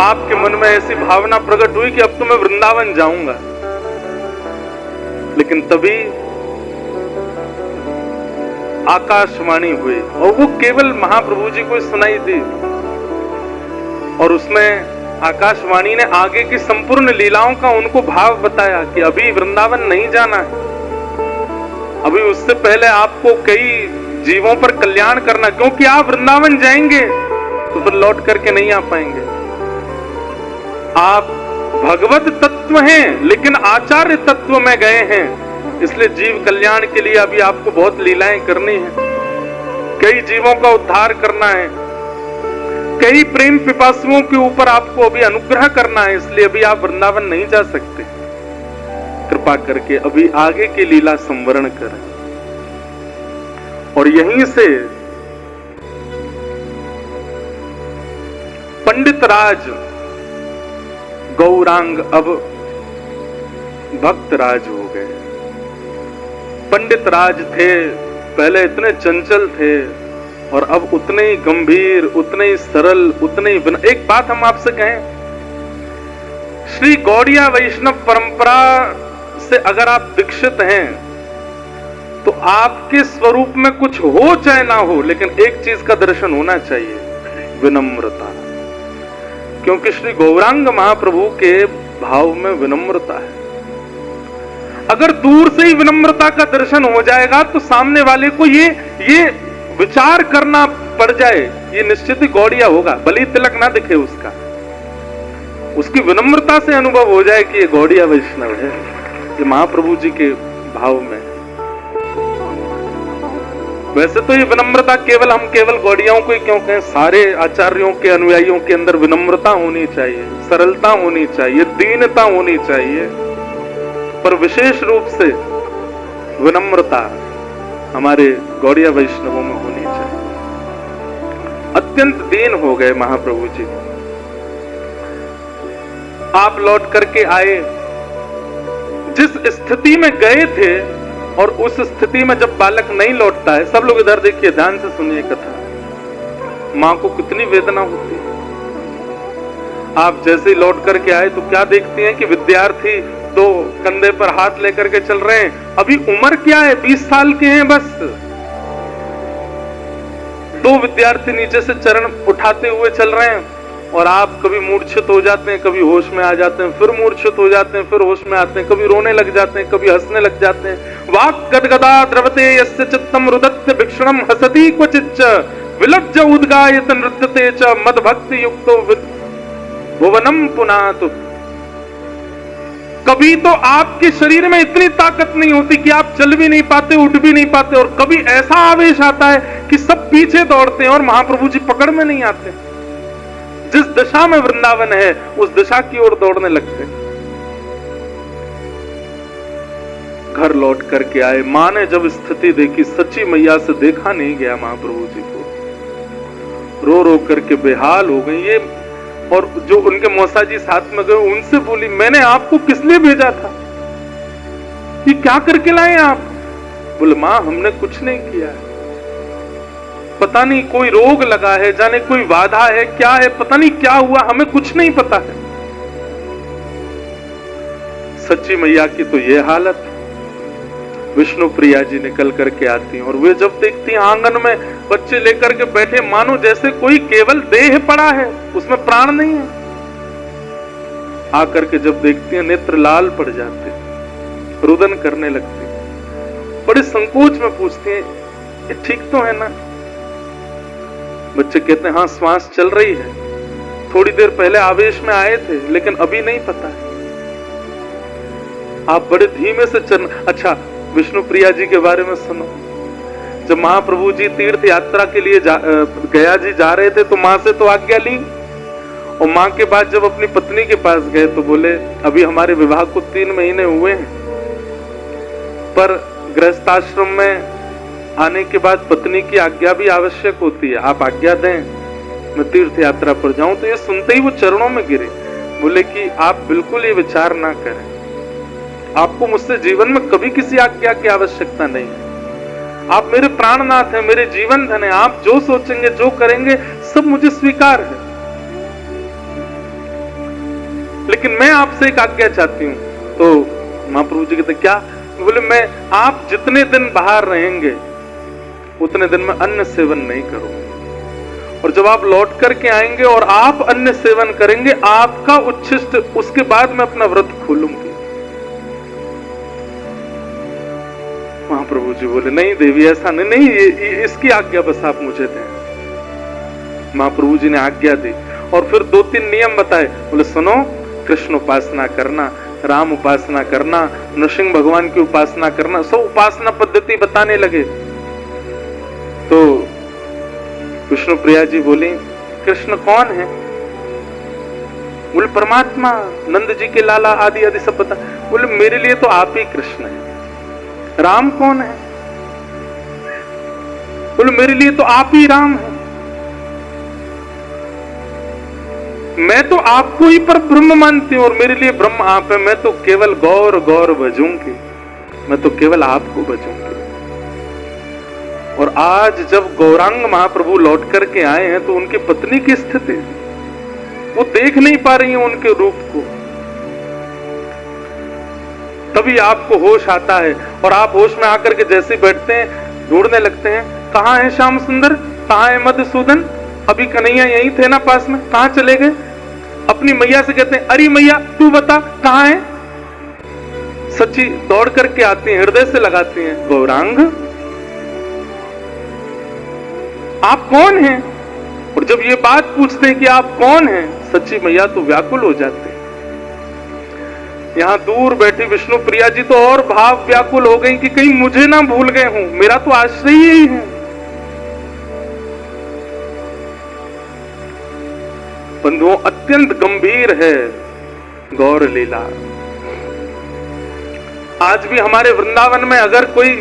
आपके मन में ऐसी भावना प्रकट हुई कि अब तो मैं वृंदावन जाऊंगा। लेकिन तभी आकाशवाणी हुई और वो केवल महाप्रभु जी को सुनाई दी, और उसमें आकाशवाणी ने आगे की संपूर्ण लीलाओं का उनको भाव बताया कि अभी वृंदावन नहीं जाना है, अभी उससे पहले आपको कई जीवों पर कल्याण करना, क्योंकि आप वृंदावन जाएंगे तो फिर लौट करके नहीं आ पाएंगे। आप भगवत तत्व हैं लेकिन आचार्य तत्व में गए हैं, इसलिए जीव कल्याण के लिए अभी आपको बहुत लीलाएं करनी है, कई जीवों का उद्धार करना है, कई प्रेम पिपासुओं के ऊपर आपको अभी अनुग्रह करना है, इसलिए अभी आप वृंदावन नहीं जा सकते। कृपा करके अभी आगे की लीला संवरण करें। और यहीं से पंडित राज गौरांग अब भक्त राज हो गए। पंडित राज थे पहले इतने चंचल थे और अब उतने ही गंभीर, उतने ही सरल, उतने ही एक बात हम आपसे कहें, श्री गौड़िया वैष्णव परंपरा से अगर आप दीक्षित हैं तो आपके स्वरूप में कुछ हो चाहे ना हो, लेकिन एक चीज का दर्शन होना चाहिए, विनम्रता। क्योंकि श्री गौरांग महाप्रभु के भाव में विनम्रता है। अगर दूर से ही विनम्रता का दर्शन हो जाएगा तो सामने वाले को ये विचार करना पड़ जाए, ये निश्चित ही गौड़िया होगा, भले तिलक ना दिखे उसका, उसकी विनम्रता से अनुभव हो जाए कि ये गौड़िया वैष्णव है, ये महाप्रभु जी के भाव में। वैसे तो ये विनम्रता हम केवल गौड़ियाओं को ही क्यों कहें, सारे आचार्यों के अनुयायियों के अंदर विनम्रता होनी चाहिए, सरलता होनी चाहिए, दीनता होनी चाहिए, पर विशेष रूप से विनम्रता हमारे गौड़िया वैष्णवों में होनी चाहिए। अत्यंत दीन हो गए महाप्रभु जी। आप लौट करके आए, जिस स्थिति में गए थे और उस स्थिति में जब बालक नहीं लौटता है, सब लोग इधर देखिए, ध्यान से सुनिए कथा, मां को कितनी वेदना होती है। आप जैसे ही लौट करके आए तो क्या देखती हैं कि विद्यार्थी तो कंधे पर हाथ लेकर के चल रहे हैं, अभी उम्र क्या है, 20 साल के हैं बस। 2 विद्यार्थी नीचे से चरण उठाते हुए चल रहे हैं और आप कभी मूर्छित हो जाते हैं, कभी होश में आ जाते हैं, फिर मूर्छित हो जाते हैं, फिर होश में आते हैं, कभी रोने लग जाते हैं, कभी हंसने लग जाते हैं। वाक् गदगदा द्रवते यस्य चित्तम रुदत्य भिक्षणम हसति क्वचिच्च विलज्ज उद्गायत नृत्यते च मदभक्ति युक्तो भुवनम पुनातु। कभी तो आपके शरीर में इतनी ताकत नहीं होती कि आप चल भी नहीं पाते, उठ भी नहीं पाते, और कभी ऐसा आवेश आता है कि सब पीछे दौड़ते हैं और महाप्रभु जी पकड़ में नहीं आते। जिस दिशा में वृंदावन है उस दिशा की ओर दौड़ने लगते। घर लौट करके आए, मां ने जब स्थिति देखी, सच्ची मैया से देखा नहीं गया महाप्रभु जी को, रो रो करके बेहाल हो गई। ये और जो उनके मौसा जी साथ में गए उनसे बोली, मैंने आपको किस लिए भेजा था, ये क्या करके लाए आप? बोले मां हमने कुछ नहीं किया है, पता नहीं कोई रोग लगा है, जाने कोई बाधा है, क्या है, पता नहीं क्या हुआ, हमें कुछ नहीं पता है। सच्ची मैया की तो ये हालत। विष्णु प्रिया जी निकल करके आती हैं और वे जब देखती हैं आंगन में बच्चे लेकर के बैठे, मानो जैसे कोई केवल देह पड़ा है, उसमें प्राण नहीं है। आकर के जब देखती हैं नेत्र लाल पड़ जाते, रुदन करने लगती, बड़े संकोच में पूछती हैं ये ठीक तो है ना? बच्चे कहते हैं हाँ श्वास चल रही है, थोड़ी देर पहले आवेश में आए थे लेकिन अभी नहीं पता है। आप बड़े धीमे से चल। अच्छा विष्णु प्रिया जी के बारे में सुनो, जब महाप्रभु जी तीर्थ यात्रा के लिए गया जी जा रहे थे तो मां से तो आज्ञा ली, और मां के बाद जब अपनी पत्नी के पास गए तो बोले अभी हमारे विवाह को 3 महीने हुए हैं, पर गृहस्थाश्रम में आने के बाद पत्नी की आज्ञा भी आवश्यक होती है, आप आज्ञा दें मैं तीर्थ यात्रा पर जाऊं। तो ये सुनते ही वो चरणों में गिरे, बोले कि आप बिल्कुल ये विचार ना करें, आपको मुझसे जीवन में कभी किसी आज्ञा की आवश्यकता नहीं है, आप मेरे प्राणनाथ हैं, मेरे जीवन धन है, आप जो सोचेंगे जो करेंगे सब मुझे स्वीकार है। लेकिन मैं आपसे एक आज्ञा चाहती हूं। तो महाप्रभु जी कहते क्या? बोले मैं आप जितने दिन बाहर रहेंगे उतने दिन में अन्न सेवन नहीं करूंगा, और जब आप लौट करके आएंगे और आप अन्न सेवन करेंगे आपका उच्छिष्ट, उसके बाद मैं अपना व्रत खोलूंगी। महाप्रभु जी बोले नहीं देवी ऐसा नहीं, ये इसकी आज्ञा बस आप मुझे दें। महाप्रभु जी ने आज्ञा दी और फिर 2-3 नियम बताए। बोले सुनो, कृष्ण उपासना करना, राम उपासना करना, नृसिंह भगवान की उपासना करना, सब उपासना पद्धति बताने लगे। तो विष्णु प्रिया जी बोली कृष्ण कौन है? बोले परमात्मा, नंद जी के लाला, आदि आदि सब बता। बोले मेरे लिए तो आप ही कृष्ण है। राम कौन है? बोले मेरे लिए तो आप ही राम है। मैं तो आपको ही पर ब्रह्म मानती हूं और मेरे लिए ब्रह्म आप है। मैं तो केवल गौर गौर भजूंगी, मैं तो केवल आपको भजूंगी। और आज जब गौरांग महाप्रभु लौट करके आए हैं तो उनकी पत्नी की स्थिति, वो देख नहीं पा रही है उनके रूप को। तभी आपको होश आता है और आप होश में आकर के जैसे बैठते हैं ढूंढने लगते हैं, कहां है श्याम सुंदर, कहां है मधुसूदन? अभी कन्हैया यहीं थे ना पास में, कहां चले गए? अपनी मैया से कहते हैं अरे मैया तू बता कहां है? सच्ची दौड़ करके आती हैं, हृदय से लगाती हैं, गौरांग आप कौन हैं? और जब ये बात पूछते हैं कि आप कौन हैं, सच्ची मैया तो व्याकुल हो जाते हैं। यहां दूर बैठी विष्णु प्रिया जी तो और भाव व्याकुल हो गई कि कहीं मुझे ना भूल गए हूं, मेरा तो आश्रय ही है। बंधुओं अत्यंत गंभीर है गौर लीला। आज भी हमारे वृंदावन में अगर कोई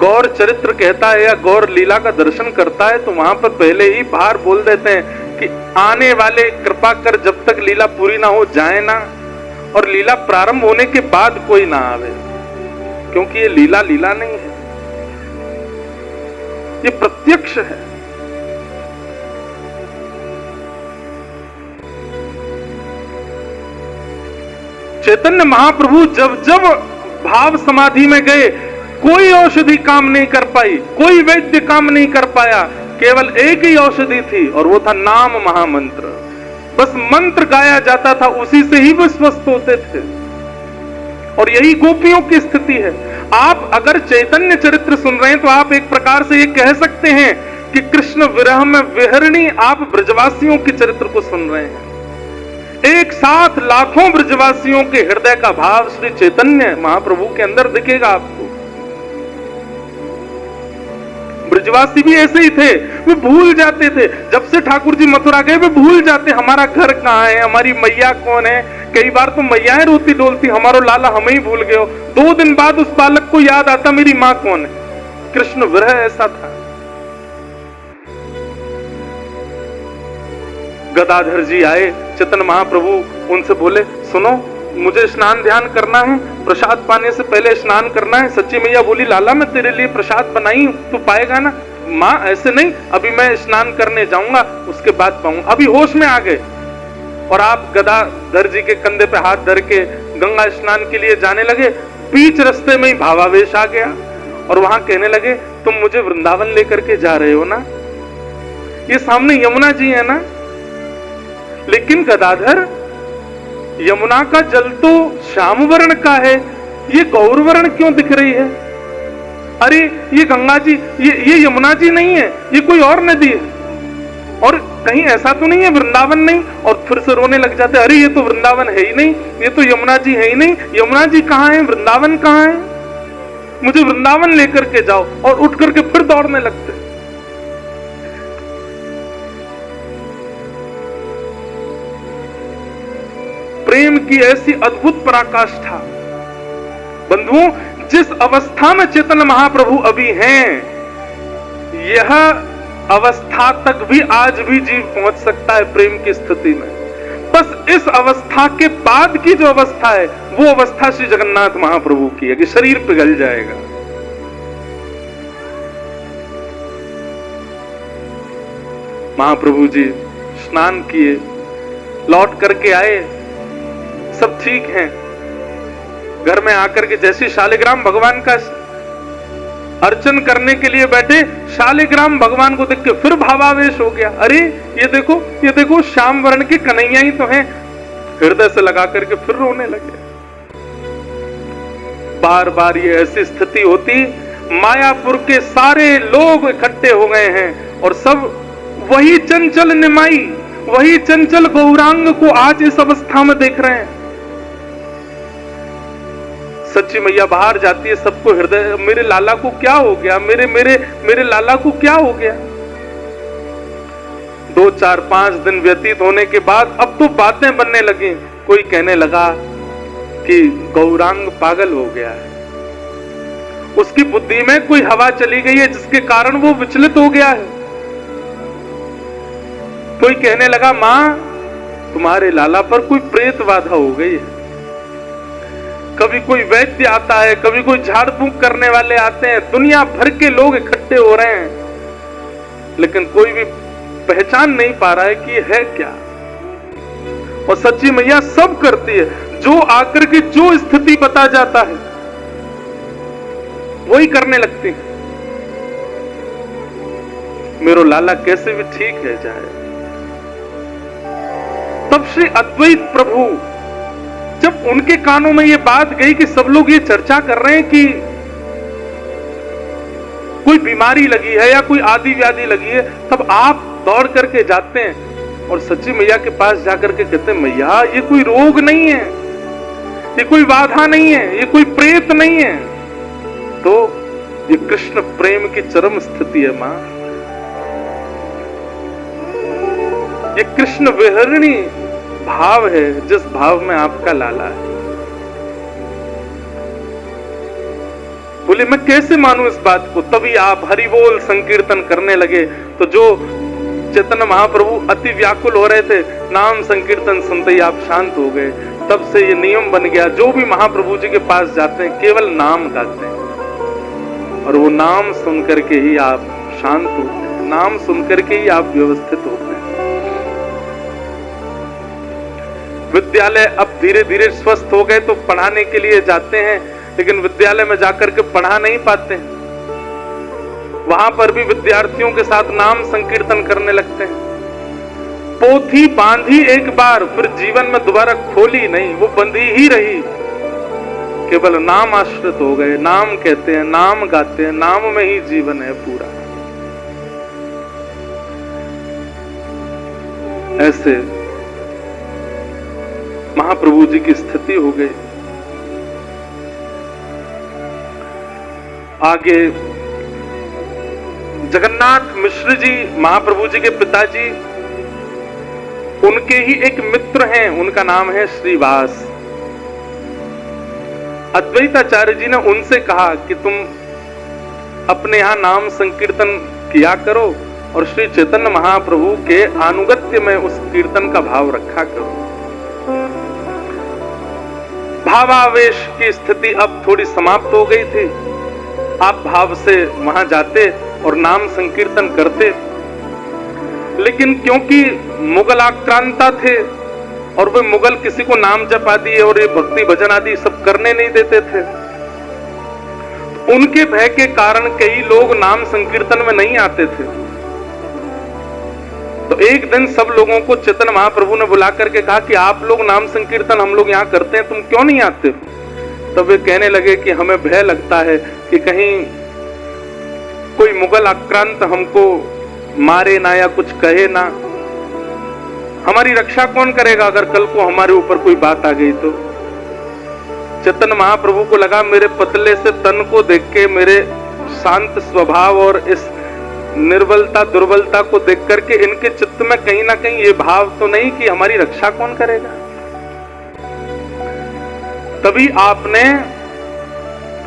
गौर चरित्र कहता है या गौर लीला का दर्शन करता है तो वहां पर पहले ही बाहर बोल देते हैं कि आने वाले कृपा कर जब तक लीला पूरी ना हो जाए ना, और लीला प्रारंभ होने के बाद कोई ना आवे, क्योंकि ये लीला लीला नहीं है, ये प्रत्यक्ष है। चैतन्य महाप्रभु जब जब भाव समाधि में गए कोई औषधि काम नहीं कर पाई, कोई वैद्य काम नहीं कर पाया, केवल एक ही औषधि थी और वो था नाम महामंत्र। बस मंत्र गाया जाता था, उसी से ही वो स्वस्थ होते थे। और यही गोपियों की स्थिति है। आप अगर चैतन्य चरित्र सुन रहे हैं तो आप एक प्रकार से ये कह सकते हैं कि कृष्ण विरह में विहरणी आप ब्रजवासियों के चरित्र को सुन रहे हैं। एक साथ लाखों ब्रजवासियों के हृदय का भाव श्री चैतन्य महाप्रभु के अंदर दिखेगा आपको। ब्रजवासी भी ऐसे ही थे, वे भूल जाते थे। जब से ठाकुर जी मथुरा गए वे भूल जाते हमारा घर कहाँ है, हमारी मैया कौन है। कई बार तो मैयाएं रोती डोलती हमारो लाला हमें ही भूल गए हो। 2 दिन बाद उस बालक को याद आता मेरी माँ कौन है। कृष्ण विरह ऐसा था। गदाधर जी आए, चैतन्य महाप्रभु उनसे बोले सुनो मुझे स्नान ध्यान करना है, प्रसाद पाने से पहले स्नान करना है। सच्ची मैया बोली लाला मैं तेरे लिए प्रसाद बनाई हूं, तू पाएगा ना? माँ ऐसे नहीं, अभी मैं स्नान करने जाऊंगा उसके बाद पाऊंगा। अभी होश में आ गए और आप गदाधर जी के कंधे पे हाथ धर के गंगा स्नान के लिए जाने लगे। बीच रास्ते में ही भावावेश आ गया और वहां कहने लगे तुम मुझे वृंदावन लेकर के जा रहे हो ना? ये सामने यमुना जी है ना? लेकिन गदाधर यमुना का जल तो श्याम वर्ण का है, ये गौर वर्ण क्यों दिख रही है? अरे ये गंगा जी, ये यमुना जी नहीं है, ये कोई और नदी है। और कहीं ऐसा तो नहीं है वृंदावन नहीं? और फिर से रोने लग जाते, अरे ये तो वृंदावन है ही नहीं, ये तो यमुना जी है ही नहीं। यमुना जी कहाँ है, वृंदावन कहाँ है? मुझे वृंदावन लेकर के जाओ। और उठ करके फिर दौड़ने लगते। प्रेम की ऐसी अद्भुत पराकाष्ठा। बंधुओं जिस अवस्था में चैतन्य महाप्रभु अभी हैं, यह अवस्था तक भी आज भी जीव पहुंच सकता है प्रेम की स्थिति में। बस इस अवस्था के बाद की जो अवस्था है वो अवस्था श्री जगन्नाथ महाप्रभु की है कि शरीर पिघल जाएगा। महाप्रभु जी स्नान किए, लौट करके आए सब ठीक हैं। घर में आकर के जैसे शालिग्राम भगवान का अर्चन करने के लिए बैठे, शालिग्राम भगवान को देख के फिर भावावेश हो गया। अरे ये देखो श्याम वर्ण के कन्हैया ही तो हैं। हृदय से लगा करके फिर रोने लगे। बार बार ये ऐसी स्थिति होती, मायापुर के सारे लोग इकट्ठे हो गए हैं और सब वही चंचल निमाई, वही चंचल गौरांग को आज इस अवस्था में देख रहे हैं। सच्ची मैया बाहर जाती है, सबको हृदय, मेरे लाला को क्या हो गया, मेरे लाला को क्या हो गया। 2, 4, 5 दिन व्यतीत होने के बाद अब तो बातें बनने लगी। कोई कहने लगा कि गौरांग पागल हो गया है, उसकी बुद्धि में कोई हवा चली गई है जिसके कारण वो विचलित हो गया है। कोई कहने लगा, मां तुम्हारे लाला पर कोई प्रेत बाधा हो गई है। कभी कोई वैद्य आता है, कभी कोई झाड़ फूंक करने वाले आते हैं, दुनिया भर के लोग इकट्ठे हो रहे हैं, लेकिन कोई भी पहचान नहीं पा रहा है कि ये है क्या। और सच्ची मैया सब करती है, जो आकर के जो स्थिति बता जाता है वही करने लगती है। मेरो लाला कैसे भी ठीक है जाए। तब श्री अद्वैत प्रभु, जब उनके कानों में ये बात गई कि सब लोग ये चर्चा कर रहे हैं कि कोई बीमारी लगी है या कोई आदि व्याधि लगी है, तब आप दौड़ करके जाते हैं और सच्ची मैया के पास जाकर के कहते हैं, मैया ये कोई रोग नहीं है, ये कोई बाधा नहीं है, ये कोई प्रेत नहीं है। तो ये कृष्ण प्रेम की चरम स्थिति है मां। ये कृष्ण विहरणी भाव है जिस भाव में आपका लाला है। बोले मैं कैसे मानूं इस बात को। तभी आप हरि बोल संकीर्तन करने लगे तो जो चैतन्य महाप्रभु अति व्याकुल हो रहे थे, नाम संकीर्तन सुनते ही आप शांत हो गए। तब से ये नियम बन गया, जो भी महाप्रभु जी के पास जाते हैं केवल नाम गाते हैं और वो नाम सुन करके ही आप शांत होते हैं, नाम सुन करके ही आप व्यवस्थित होते हैं। विद्यालय अब धीरे धीरे स्वस्थ हो गए तो पढ़ाने के लिए जाते हैं, लेकिन विद्यालय में जाकर के पढ़ा नहीं पाते हैं। वहां पर भी विद्यार्थियों के साथ नाम संकीर्तन करने लगते हैं। पोथी बांधी एक बार, फिर जीवन में दोबारा खोली नहीं, वो बंधी ही रही। केवल नाम आश्रित हो गए, नाम कहते हैं, नाम गाते हैं, नाम में ही जीवन है पूरा। ऐसे महाप्रभु जी की स्थिति हो गई। आगे जगन्नाथ मिश्र जी, महाप्रभु जी के पिताजी, उनके ही एक मित्र हैं, उनका नाम है श्रीवास। अद्वैताचार्य जी ने उनसे कहा कि तुम अपने यहां नाम संकीर्तन किया करो और श्री चैतन्य महाप्रभु के अनुगत्य में उस कीर्तन का भाव रखा करो। भावावेश की स्थिति अब थोड़ी समाप्त हो गई थी। आप भाव से वहां जाते और नाम संकीर्तन करते, लेकिन क्योंकि मुगल आक्रांता थे और वे मुगल किसी को नाम जप आदि और ये भक्ति भजन आदि सब करने नहीं देते थे, उनके भय के कारण कई लोग नाम संकीर्तन में नहीं आते थे। तो एक दिन सब लोगों को चैतन्य महाप्रभु ने बुला करके कहा कि आप लोग नाम संकीर्तन हम लोग यहाँ करते हैं, तुम क्यों नहीं आते। तब वे कहने लगे कि हमें भय लगता है कि कहीं कोई मुगल आक्रांत हमको मारे ना या कुछ कहे ना, हमारी रक्षा कौन करेगा अगर कल को हमारे ऊपर कोई बात आ गई तो। चैतन्य महाप्रभु को लगा मेरे पतले से तन को देख के, मेरे शांत स्वभाव और इस निर्बलता दुर्बलता को देख करके इनके चित्त में कहीं ना कहीं ये भाव तो नहीं कि हमारी रक्षा कौन करेगा। तभी आपने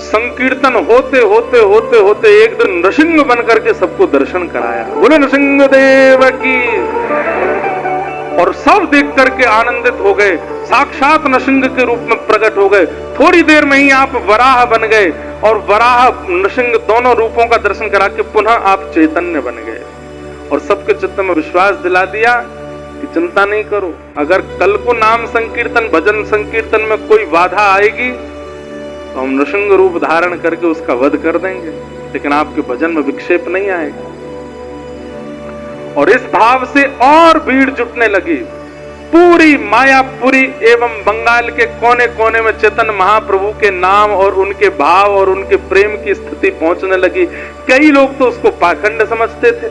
संकीर्तन होते होते होते होते एक दिन नृसिंह बन करके सबको दर्शन कराया। बोले नृसिंह देव की। और सब देख करके आनंदित हो गए, साक्षात नृसिंह के रूप में प्रकट हो गए। थोड़ी देर में ही आप वराह बन गए और वराह नृसिंह दोनों रूपों का दर्शन करा के पुनः आप चैतन्य बन गए और सबके चित्त में विश्वास दिला दिया कि चिंता नहीं करो, अगर कल को नाम संकीर्तन भजन संकीर्तन में कोई बाधा आएगी तो हम नृसिंह रूप धारण करके उसका वध कर देंगे, लेकिन आपके भजन में विक्षेप नहीं आएगा। और इस भाव से और भीड़ जुटने लगी। पूरी मायापुरी एवं बंगाल के कोने कोने में चैतन्य महाप्रभु के नाम और उनके भाव और उनके प्रेम की स्थिति पहुंचने लगी। कई लोग तो उसको पाखंड समझते थे,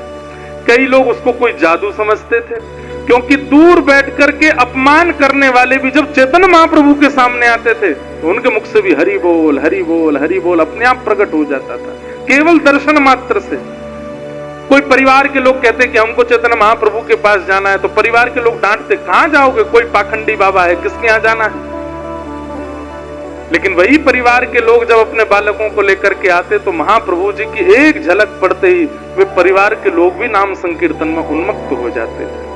कई लोग उसको कोई जादू समझते थे, क्योंकि दूर बैठ करके अपमान करने वाले भी जब चैतन्य महाप्रभु के सामने आते थे तो उनके मुख से भी हरि बोल हरि बोल हरि बोल अपने आप प्रकट हो जाता था, केवल दर्शन मात्र से। कोई परिवार के लोग कहते कि हमको चैतन्य महाप्रभु के पास जाना है, तो परिवार के लोग डांटते, कहां जाओगे, कोई पाखंडी बाबा है, किसके यहां जाना है। लेकिन वही परिवार के लोग जब अपने बालकों को लेकर के आते तो महाप्रभु जी की एक झलक पड़ते ही वे परिवार के लोग भी नाम संकीर्तन में उन्मत्त हो जाते थे।